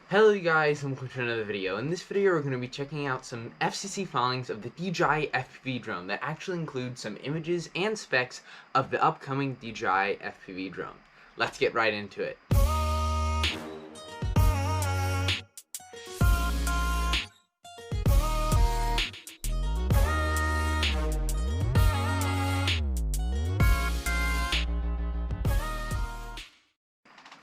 Hello you guys, and welcome to another video. In this video we're going to be checking out some FCC filings of the DJI FPV drone that actually include some images and specs of the upcoming DJI FPV drone. Let's get right into it.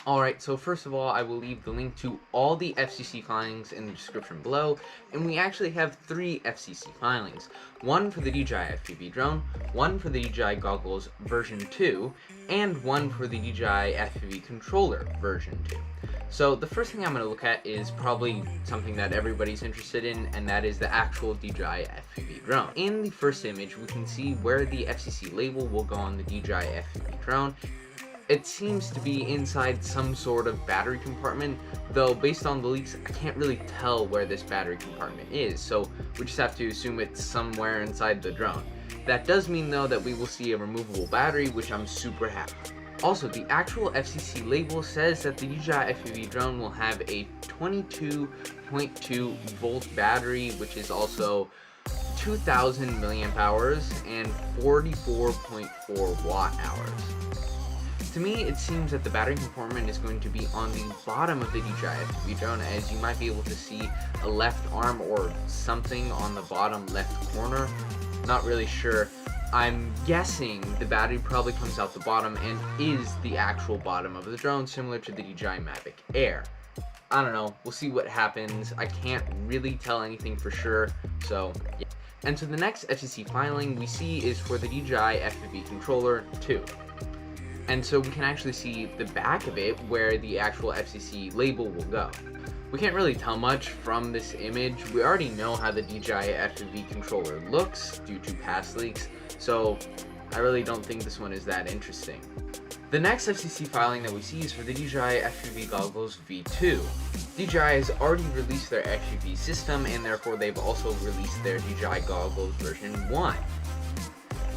Alright, so first of all, I will leave the link to all the FCC filings in the description below, and we actually have 3 FCC filings. One for the DJI FPV drone, one for the DJI goggles version 2, and one for the DJI FPV controller version 2. So the first thing I'm going to look at is probably something that everybody's interested in, and that is the actual DJI FPV drone. In the first image, we can see where the FCC label will go on the DJI FPV drone. It seems to be inside some sort of battery compartment, though based on the leaks I can't really tell where this battery compartment is, so we just have to assume it's somewhere inside the drone. That does mean though that we will see a removable battery, which I'm super happy. Also, the actual FCC label says that the DJI FPV drone will have a 22.2 volt battery, which is also 2000 milliamp hours and 44.4 watt hours. To me, it seems that the battery compartment is going to be on the bottom of the DJI FPV drone, as you might be able to see a left arm or something on the bottom left corner. Not really sure. I'm guessing the battery probably comes out the bottom and is the actual bottom of the drone, similar to the DJI Mavic Air. I don't know, we'll see what happens. I can't really tell anything for sure, so yeah. And so the next FCC filing we see is for the DJI FPV controller 2. And so we can actually see the back of it where the actual FCC label will go. We can't really tell much from this image. We already know how the DJI FPV controller looks due to past leaks, so I really don't think this one is that interesting. The next FCC filing that we see is for the DJI FPV goggles V2. DJI has already released their FPV system, and therefore they've also released their DJI goggles version 1.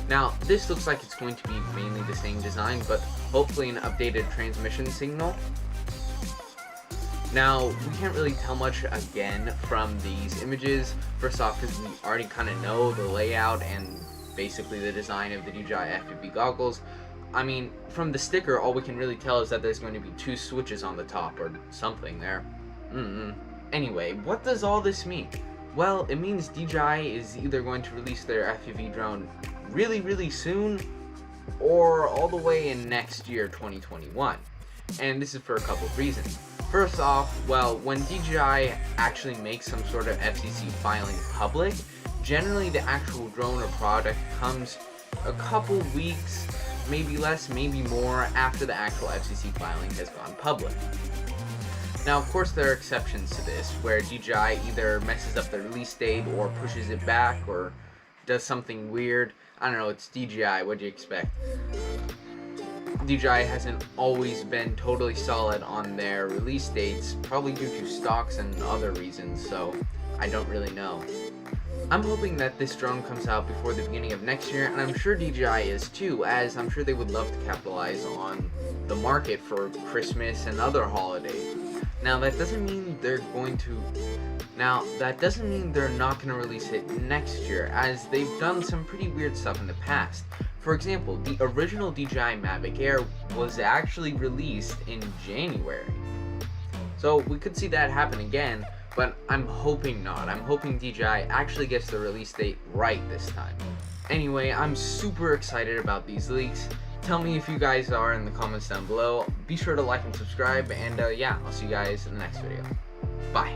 Now, this looks like it's going to be mainly the same design, but hopefully an updated transmission signal. Now, we can't really tell much again from these images. First off, because we already kind of know the layout and basically the design of the DJI FPV goggles. I mean, from the sticker, all we can really tell is that there's going to be 2 switches on the top or something there. Anyway, what does all this mean? Well, it means DJI is either going to release their FPV drone really soon, or all the way in next year, 2021. And this is for a couple of reasons. First off, well, when DJI actually makes some sort of FCC filing public, generally the actual drone or product comes a couple weeks, maybe less, maybe more, after the actual FCC filing has gone public. Now, of course, there are exceptions to this, where DJI either messes up the release date or pushes it back or does something weird. I don't know, it's DJI, what do you expect? DJI hasn't always been totally solid on their release dates, probably due to stocks and other reasons, so I don't really know. I'm hoping that this drone comes out before the beginning of next year, and I'm sure DJI is too, as I'm sure they would love to capitalize on the market for Christmas and other holidays. Now, that doesn't mean they're not going to release it next year, as they've done some pretty weird stuff in the past. For example, the original DJI Mavic Air was actually released in January. So we could see that happen again, but I'm hoping not. I'm hoping DJI actually gets the release date right this time. Anyway, I'm super excited about these leaks. Tell me if you guys are in the comments down below. Be sure to like and subscribe, and yeah, I'll see you guys in the next video. Bye.